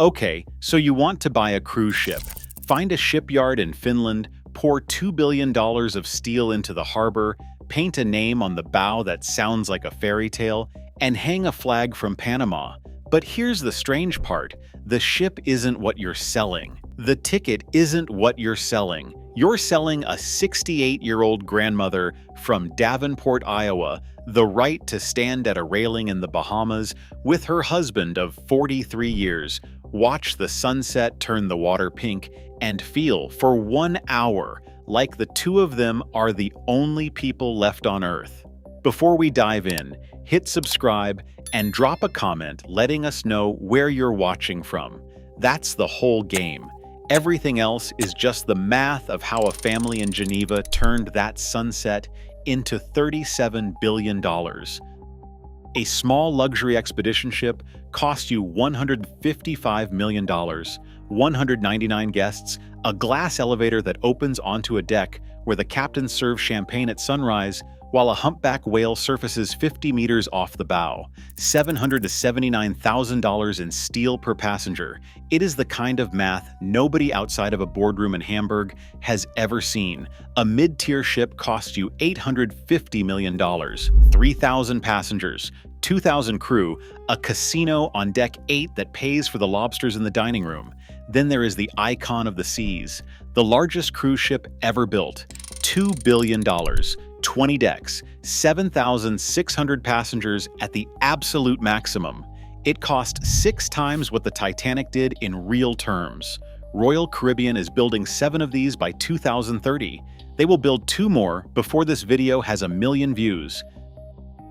Okay, so you want to buy a cruise ship. Find a shipyard in Finland, pour $2 billion of steel into the harbor, paint a name on the bow that sounds like a fairy tale, and hang a flag from Panama. But here's the strange part. The ship isn't what you're selling. The ticket isn't what you're selling. You're selling a 68-year-old grandmother from Davenport, Iowa, the right to stand at a railing in the Bahamas with her husband of 43 years, watch the sunset turn the water pink, and feel for 1 hour like the two of them are the only people left on Earth. Before we dive in, hit subscribe and drop a comment letting us know where you're watching from. That's the whole game. Everything else is just the math of how a family in Geneva turned that sunset into $37 billion. A small luxury expedition ship cost you $155 million, 199 guests, a glass elevator that opens onto a deck where the captain serves champagne at sunrise, while a humpback whale surfaces 50 meters off the bow, $700,000 to $79,000 in steel per passenger. It is the kind of math nobody outside of a boardroom in Hamburg has ever seen. A mid-tier ship costs you $850 million, 3,000 passengers, 2,000 crew, a casino on deck 8 that pays for the lobsters in the dining room. Then there is the icon of the seas, the largest cruise ship ever built, $2 billion. 20 decks, 7,600 passengers at the absolute maximum. It cost 6 times what the Titanic did in real terms. Royal Caribbean is building 7 of these by 2030. They will build 2 more before this video has 1 million views.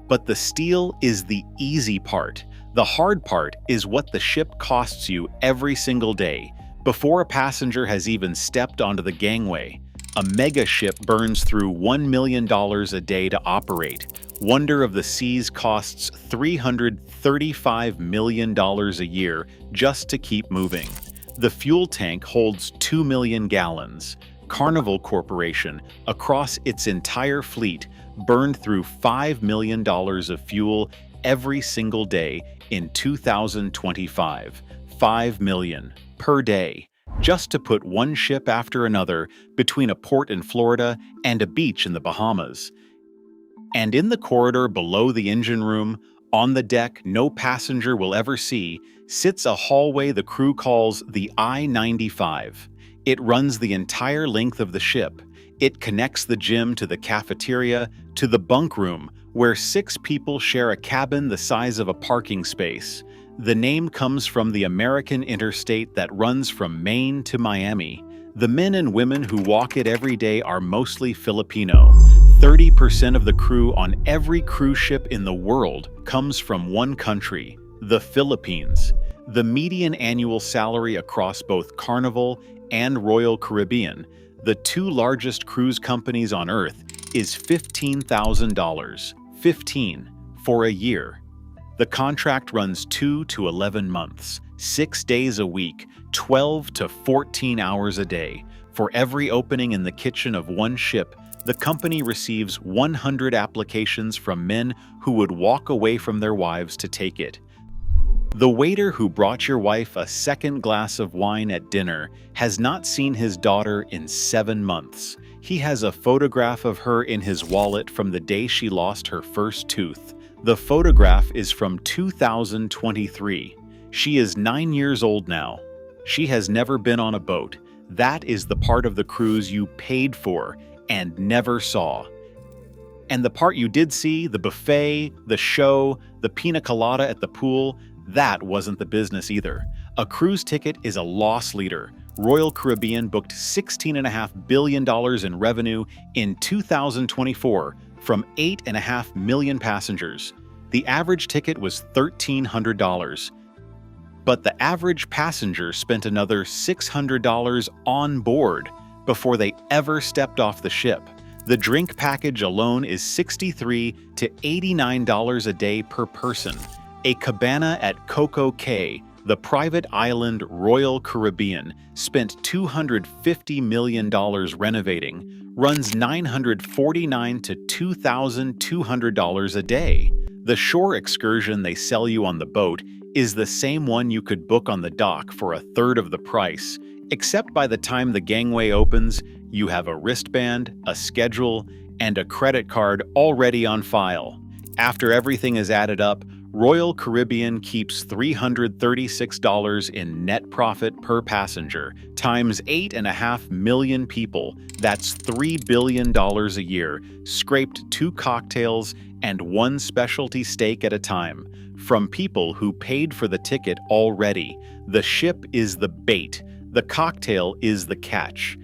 But the steel is the easy part. The hard part is what the ship costs you every single day, before a passenger has even stepped onto the gangway. A mega ship burns through $1 million a day to operate. Wonder of the Seas costs $335 million a year just to keep moving. The fuel tank holds 2 million gallons. Carnival Corporation, across its entire fleet, burned through $5 million of fuel every single day in 2025. $5 million per day. Just to put one ship after another between a port in Florida and a beach in the Bahamas. And in the corridor below the engine room, on the deck no passenger will ever see, sits a hallway the crew calls the I-95. It runs the entire length of the ship. It connects the gym to the cafeteria to the bunk room, where 6 people share a cabin the size of a parking space. The name comes from the American interstate that runs from Maine to Miami. The men and women who walk it every day are mostly Filipino. 30% of the crew on every cruise ship in the world comes from one country, the Philippines. The median annual salary across both Carnival and Royal Caribbean, the 2 largest cruise companies on Earth, is $15,000. 15 for a year. The contract runs 2 to 11 months, 6 days a week, 12 to 14 hours a day. For every opening in the kitchen of one ship, the company receives 100 applications from men who would walk away from their wives to take it. The waiter who brought your wife a second glass of wine at dinner has not seen his daughter in 7 months. He has a photograph of her in his wallet from the day she lost her first tooth. The photograph is from 2023. She is 9 years old now. She has never been on a boat. That is the part of the cruise you paid for and never saw. And the part you did see, the buffet, the show, the pina colada at the pool, that wasn't the business either. A cruise ticket is a loss leader. Royal Caribbean booked $16.5 billion in revenue in 2024 from 8.5 million passengers. The average ticket was $1,300. But the average passenger spent another $600 on board before they ever stepped off the ship. The drink package alone is $63 to $89 a day per person. A cabana at Coco Cay, the private island Royal Caribbean, spent $250 million renovating, runs $949 to $2,200 a day. The shore excursion they sell you on the boat is the same one you could book on the dock for a third of the price, except by the time the gangway opens, you have a wristband, a schedule, and a credit card already on file. After everything is added up, Royal Caribbean keeps $336 in net profit per passenger, times 8.5 million people. That's $3 billion a year, scraped 2 cocktails and 1 specialty steak at a time, from people who paid for the ticket already. The ship is the bait, the cocktail is the catch.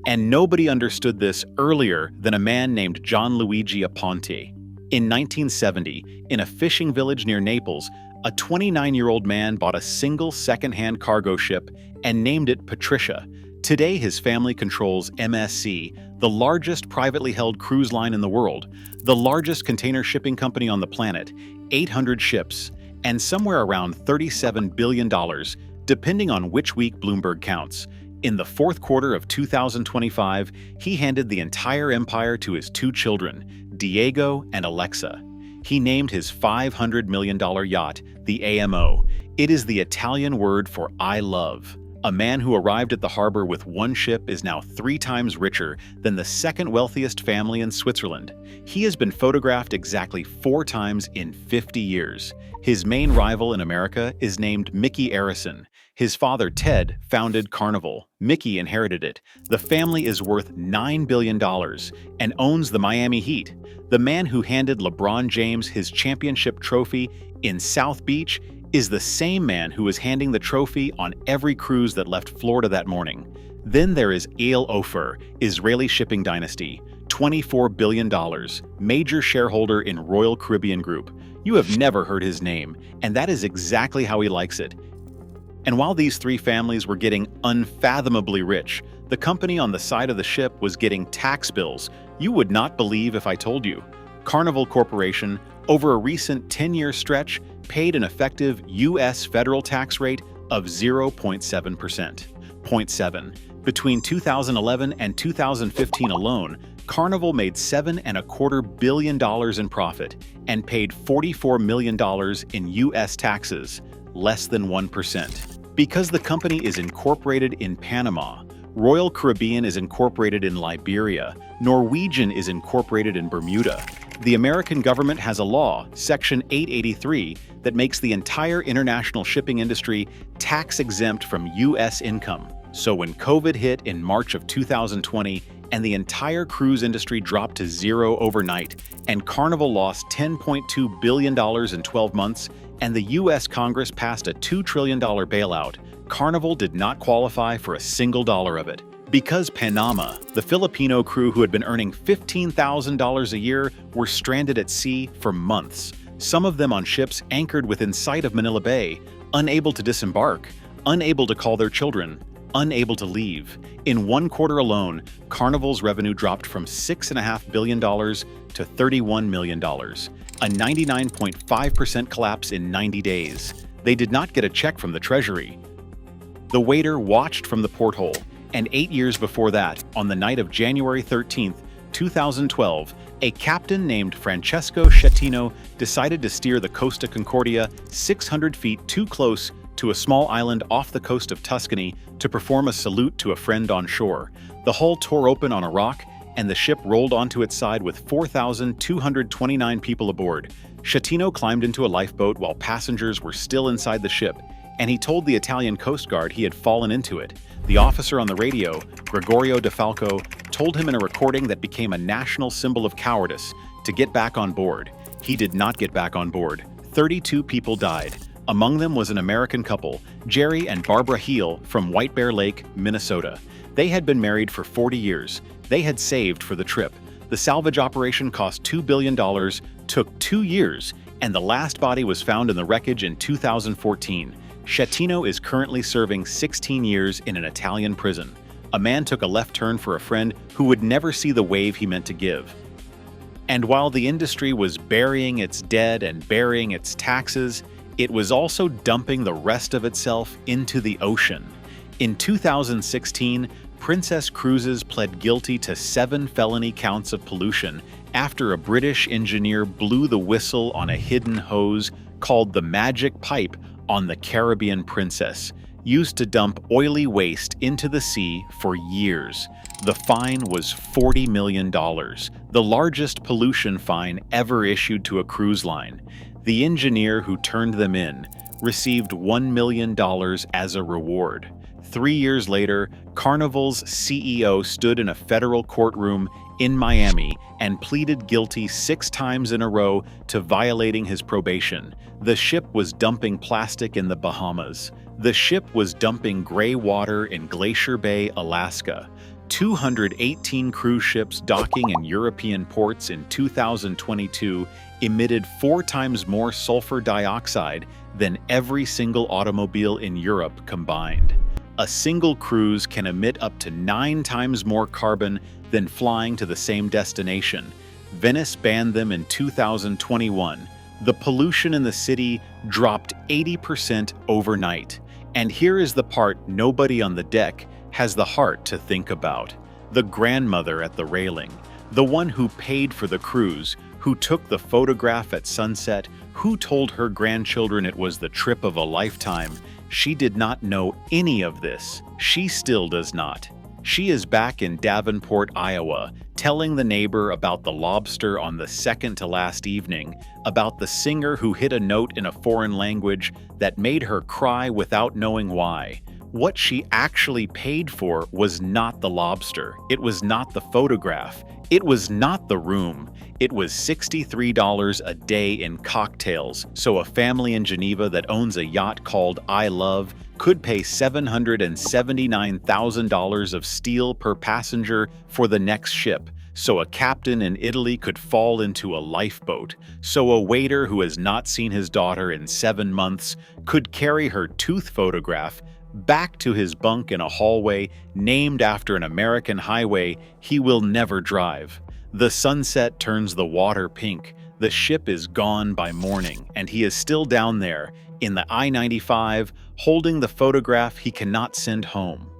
And nobody understood this earlier than a man named John Luigi Aponte. In 1970, in a fishing village near Naples, a 29-year-old man bought a single second-hand cargo ship and named it Patricia. Today, his family controls MSC, the largest privately held cruise line in the world, the largest container shipping company on the planet, 800 ships, and somewhere around $37 billion, depending on which week Bloomberg counts. In the fourth quarter of 2025, he handed the entire empire to his 2 children, Diego and Alexa. He named his $500 million yacht the AMO. It is the Italian word for I love. A man who arrived at the harbor with 1 ship is now 3 times richer than the second wealthiest family in Switzerland. He has been photographed exactly 4 times in 50 years. His main rival in America is named Mickey Arison. His father, Ted, founded Carnival. Mickey inherited it. The family is worth $9 billion and owns the Miami Heat. The man who handed LeBron James his championship trophy in South Beach is the same man who is handing the trophy on every cruise that left Florida that morning. Then there is El Ofer, Israeli shipping dynasty, $24 billion, major shareholder in Royal Caribbean Group. You have never heard his name, and that is exactly how he likes it. And while these 3 families were getting unfathomably rich, the company on the side of the ship was getting tax bills you would not believe if I told you. Carnival Corporation, over a recent 10-year stretch, paid an effective U.S. federal tax rate of 0.7%. 0.7. Between 2011 and 2015 alone, Carnival made $7.25 billion in profit and paid $44 million in U.S. taxes, less than 1%. Because the company is incorporated in Panama, Royal Caribbean is incorporated in Liberia, Norwegian is incorporated in Bermuda. The American government has a law, Section 883, that makes the entire international shipping industry tax-exempt from U.S. income. So when COVID hit in March of 2020 and the entire cruise industry dropped to 0 overnight, and Carnival lost $10.2 billion in 12 months, and the U.S. Congress passed a $2 trillion bailout, Carnival did not qualify for a single dollar of it. Because Panama, the Filipino crew who had been earning $15,000 a year were stranded at sea for months, some of them on ships anchored within sight of Manila Bay, unable to disembark, unable to call their children, unable to leave. In 1 quarter alone, Carnival's revenue dropped from $6.5 billion to $31 million, a 99.5% collapse in 90 days. They did not get a check from the Treasury. The waiter watched from the porthole, and 8 years before that, on the night of January 13, 2012, a captain named Francesco Schettino decided to steer the Costa Concordia 600 feet too close to a small island off the coast of Tuscany to perform a salute to a friend on shore. The hull tore open on a rock, and the ship rolled onto its side with 4,229 people aboard. Schettino climbed into a lifeboat while passengers were still inside the ship, and he told the Italian Coast Guard he had fallen into it. The officer on the radio, Gregorio De Falco, told him in a recording that became a national symbol of cowardice to get back on board. He did not get back on board. 32 people died. Among them was an American couple, Jerry and Barbara Heel from White Bear Lake, Minnesota. They had been married for 40 years. They had saved for the trip. The salvage operation cost $2 billion, took 2 years, and the last body was found in the wreckage in 2014. Schettino is currently serving 16 years in an Italian prison. A man took a left turn for a friend who would never see the wave he meant to give. And while the industry was burying its dead and burying its taxes, it was also dumping the rest of itself into the ocean. In 2016, Princess Cruises pled guilty to 7 felony counts of pollution after a British engineer blew the whistle on a hidden hose called the Magic Pipe on the Caribbean Princess, used to dump oily waste into the sea for years. The fine was $40 million, the largest pollution fine ever issued to a cruise line. The engineer who turned them in received $1 million as a reward. 3 years later, Carnival's CEO stood in a federal courtroom in Miami and pleaded guilty 6 times in a row to violating his probation. The ship was dumping plastic in the Bahamas. The ship was dumping gray water in Glacier Bay, Alaska. 218 cruise ships docking in European ports in 2022 emitted 4 times more sulfur dioxide than every single automobile in Europe combined. A single cruise can emit up to 9 times more carbon than flying to the same destination. Venice banned them in 2021. The pollution in the city dropped 80% overnight. And here is the part nobody on the deck has the heart to think about. The grandmother at the railing, the one who paid for the cruise, who took the photograph at sunset, who told her grandchildren it was the trip of a lifetime. She did not know any of this. She still does not. She is back in Davenport, Iowa, telling the neighbor about the lobster on the second-to-last evening, about the singer who hit a note in a foreign language that made her cry without knowing why. What she actually paid for was not the lobster. It was not the photograph. It was not the room. It was $63 a day in cocktails, so a family in Geneva that owns a yacht called I Love could pay $779,000 of steel per passenger for the next ship, so a captain in Italy could fall into a lifeboat, so a waiter who has not seen his daughter in 7 months could carry her tooth photograph back to his bunk in a hallway named after an American highway he will never drive. The sunset turns the water pink, the ship is gone by morning, and he is still down there in the I-95 holding the photograph he cannot send home.